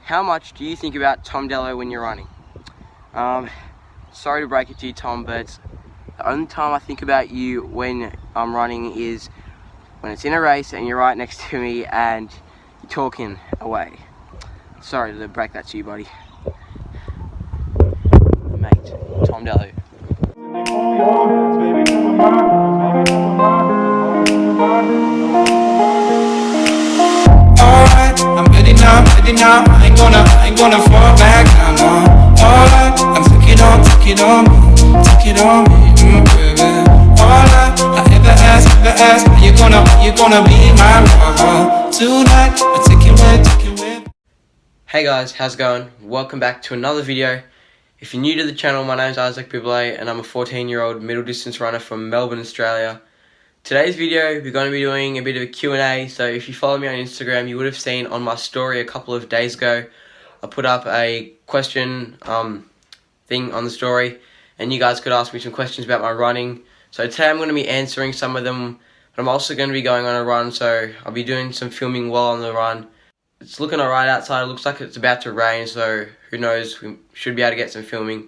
how much do you think about Tom Dello when you're running? Sorry to break it to you, Tom, but the only time I think about you when I'm running is when it's in a race and you're right next to me and you're talking away. Sorry to break that to you, buddy. Mate, Tom Dello. Alright, I'm ready now, I ain't gonna fall back down, no. Alright, I'm take it on me, baby. Alright, I ever ask, are you gonna be my lover tonight? I take it with. Hey guys, how's it going? Welcome back to another video. If you're new to the channel, my name's Isaac Bublé and I'm a 14-year-old middle distance runner from Melbourne, Australia. Today's video, we're going to be doing a bit of a Q&A, so if you follow me on Instagram, you would have seen on my story a couple of days ago, I put up a question thing on the story, and you guys could ask me some questions about my running. So today I'm going to be answering some of them, but I'm also going to be going on a run, so I'll be doing some filming while on the run. It's looking alright outside, it looks like it's about to rain, so who knows, we should be able to get some filming,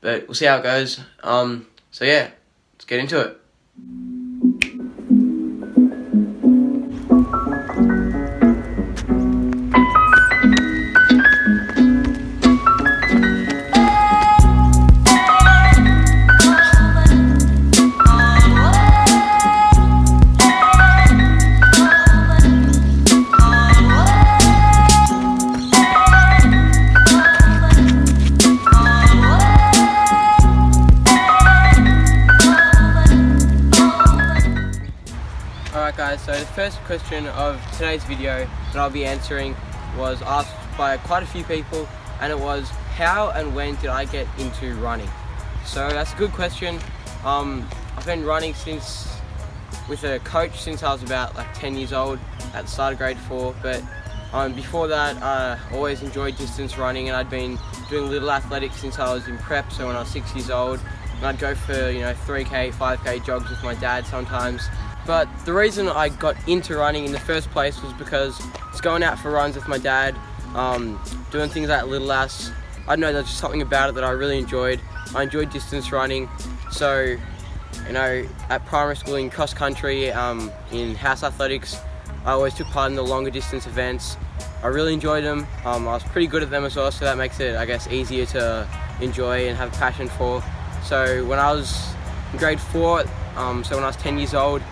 but we'll see how it goes. So yeah, let's get into it. Alright guys, so the first question of today's video that I'll be answering was asked by quite a few people, and it was, how and when did I get into running? So that's a good question. I've been running with a coach since I was about 10 years old at the start of grade 4, but before that I always enjoyed distance running, and I'd been doing little athletics since I was in prep, so when I was 6 years old, and I'd go for 3k, 5k jogs with my dad sometimes. But the reason I got into running in the first place was because I was going out for runs with my dad, doing things like Little Ass. I don't know, there's just something about it that I really enjoyed. I enjoyed distance running, so at primary school in cross country, in house athletics, I always took part in the longer distance events. I really enjoyed them. I was pretty good at them as well, so that makes it, I guess, easier to enjoy and have a passion for. So when I was in grade 4, so when I was 10 years old,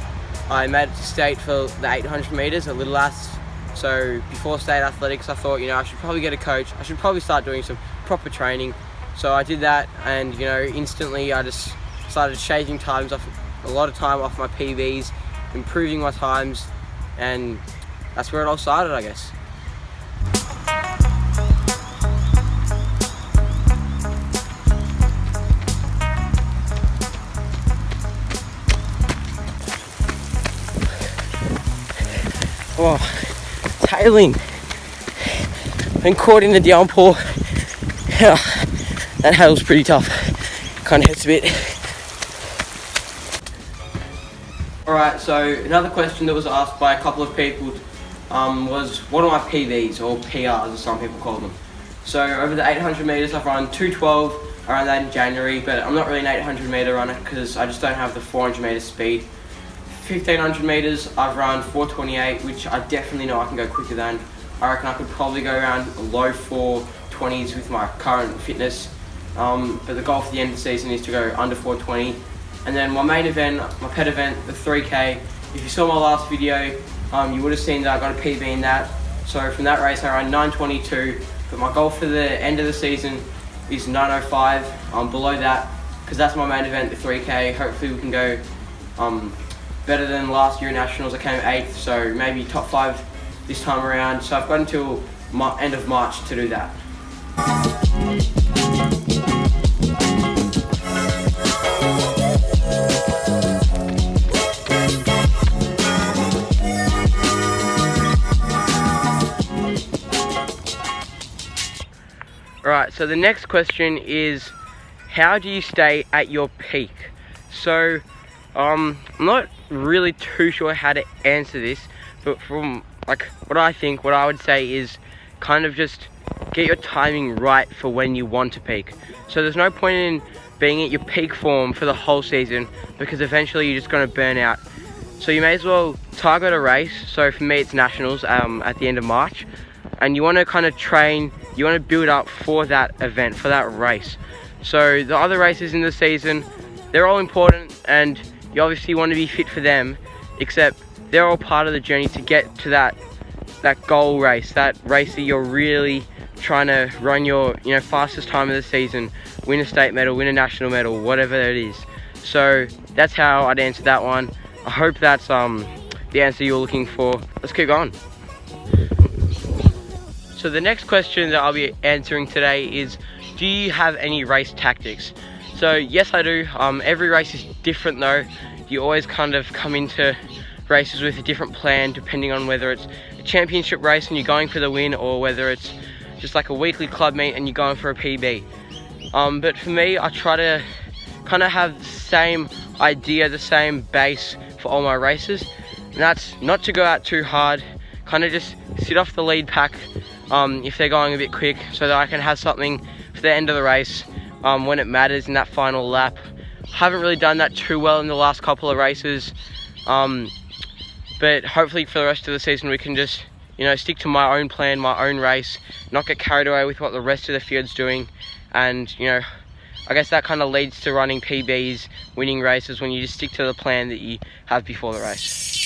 I made it to state for the 800 metres at Little Ass. So before state athletics, I thought, I should probably get a coach. I should probably start doing some proper training. So I did that, and instantly I just started shaving times off, a lot of time off my PBs, improving my times, and that's where it all started, I guess. Oh, tailing. Been caught in the downpour. That hail's pretty tough. Kind of hurts a bit. Alright, so another question that was asked by a couple of people was, what are my PBs, or PRs as some people call them? So over the 800 metres I've run 2:12 around that in January, but I'm not really an 800 metre runner because I just don't have the 400 metre speed. 1500 metres I've run 4:28, which I definitely know I can go quicker than. I reckon I could probably go around low 4:20s with my current fitness, but the goal for the end of the season is to go under 4:20. And then my main event, my pet event, the 3k, if you saw my last video, you would have seen that I got a PB in that. So from that race I ran 9:22, but my goal for the end of the season is 9:05, below that, because that's my main event, the 3k. Hopefully we can go better than last year in Nationals. I came 8th, so maybe top 5 this time around. So I've got until end of March to do that. Alright, so the next question is, how do you stay at your peak? So, I'm not really too sure how to answer this, but from what I would say is kind of just get your timing right for when you want to peak. So there's no point in being at your peak form for the whole season, because eventually you're just going to burn out. So you may as well target a race. So for me it's Nationals at the end of March, and you want to kind of train, you want to build up for that event, for that race. So the other races in the season, they're all important, and you obviously want to be fit for them, except they're all part of the journey to get to that goal race, that race that you're really trying to run your fastest time of the season, win a state medal, win a national medal, whatever it is. So that's how I'd answer that one. I hope that's the answer you're looking for. Let's keep going. So the next question that I'll be answering today is, do you have any race tactics? So yes, I do. Every race is different though. You always kind of come into races with a different plan, depending on whether it's a championship race and you're going for the win, or whether it's just like a weekly club meet and you're going for a PB. But for me, I try to kind of have the same idea, the same base for all my races, and that's not to go out too hard, kind of just sit off the lead pack if they're going a bit quick, so that I can have something for the end of the race when it matters in that final lap. Haven't really done that too well in the last couple of races, but hopefully for the rest of the season we can just stick to my own plan, my own race, not get carried away with what the rest of the field's doing. And I guess that kind of leads to running PBs, winning races, when you just stick to the plan that you have before the race.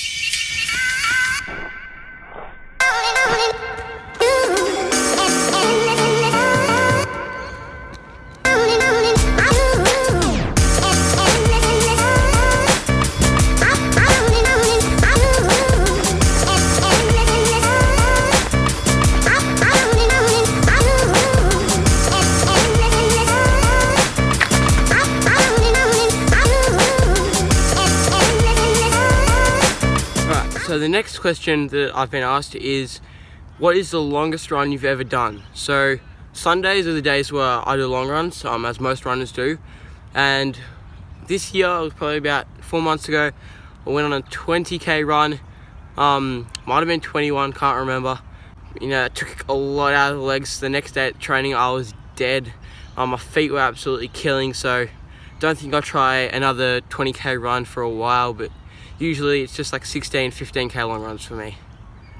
So the next question that I've been asked is, what is the longest run you've ever done? So Sundays are the days where I do long runs, as most runners do. And this year, it was probably about 4 months ago, I went on a 20k run. Might have been 21, can't remember. It took a lot out of the legs. The next day at training, I was dead. My feet were absolutely killing, so don't think I'll try another 20k run for a while, but usually it's just like 16, 15k long runs for me.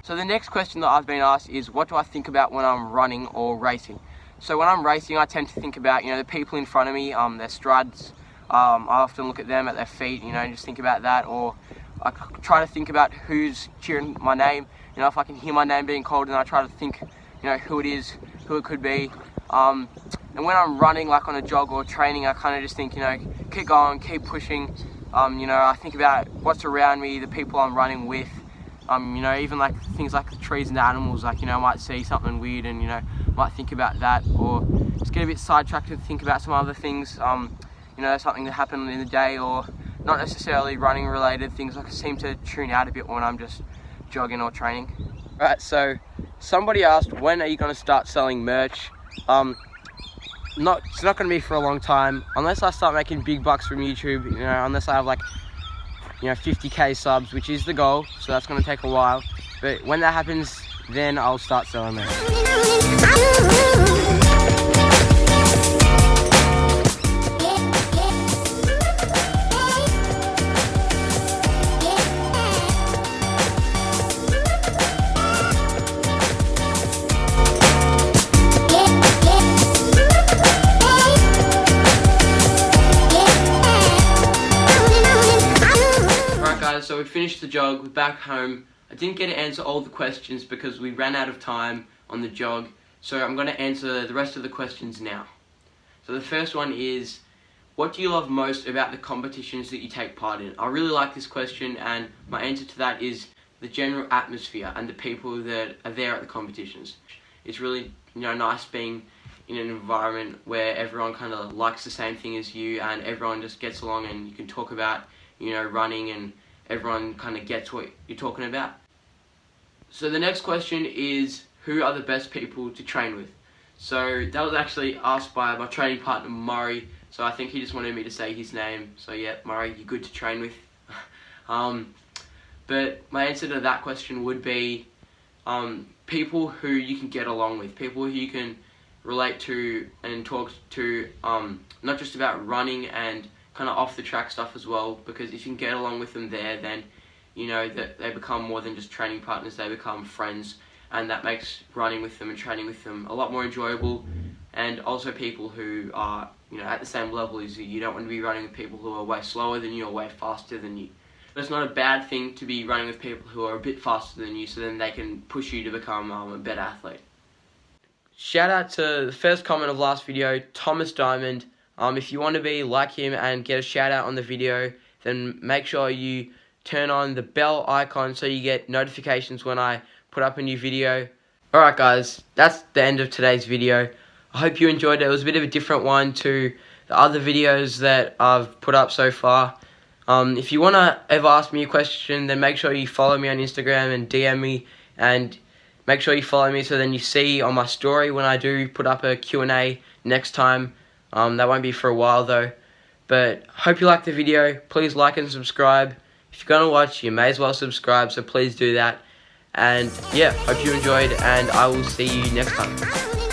So the next question that I've been asked is, what do I think about when I'm running or racing? So when I'm racing, I tend to think about, the people in front of me, their strides. I often look at them, at their feet, just think about that. Or I try to think about who's cheering my name. If I can hear my name being called, then I try to think, who it is, who it could be. And when I'm running, like on a jog or training, I kind of just think, keep going, keep pushing. I think about what's around me, the people I'm running with, even like things like the trees and the animals, I might see something weird and, might think about that, or just get a bit sidetracked and think about some other things, something that happened in the day, or not necessarily running related things. I seem to tune out a bit when I'm just jogging or training. Right, so somebody asked, when are you going to start selling merch? It's not going to be for a long time, unless I start making big bucks from YouTube, unless I have like 50k subs, which is the goal, so that's going to take a while. But when that happens, then I'll start selling merch. So we finished the jog, we're back home. I didn't get to answer all the questions because we ran out of time on the jog, so I'm going to answer the rest of the questions now. So the first one is, what do you love most about the competitions that you take part in? I really like this question, and my answer to that is the general atmosphere and the people that are there at the competitions. It's really nice being in an environment where everyone kind of likes the same thing as you, and everyone just gets along, and you can talk about running, and everyone kind of gets what you're talking about. So the next question is, who are the best people to train with? So that was actually asked by my training partner Murray, so I think he just wanted me to say his name. So yeah, Murray, you're good to train with. But my answer to that question would be people who you can get along with, people who you can relate to and talk to, not just about running and kind of off the track stuff as well, because if you can get along with them there, then you know that they become more than just training partners, they become friends, and that makes running with them and training with them a lot more enjoyable. And also people who are, you know, at the same level as you. You don't want to be running with people who are way slower than you or way faster than you. But it's not a bad thing to be running with people who are a bit faster than you, so then they can push you to become a better athlete. Shout out to the first comment of last video, Thomas Diamond. If you want to be like him and get a shout out on the video, then make sure you turn on the bell icon so you get notifications when I put up a new video. Alright guys, that's the end of today's video. I hope you enjoyed it. It was a bit of a different one to the other videos that I've put up so far. If you want to ever ask me a question, then make sure you follow me on Instagram and DM me, and make sure you follow me so then you see on my story when I do put up a Q&A next time. That won't be for a while though. But hope you liked the video. Please like and subscribe. If you're going to watch, you may as well subscribe, so please do that. And yeah, hope you enjoyed, and I will see you next time.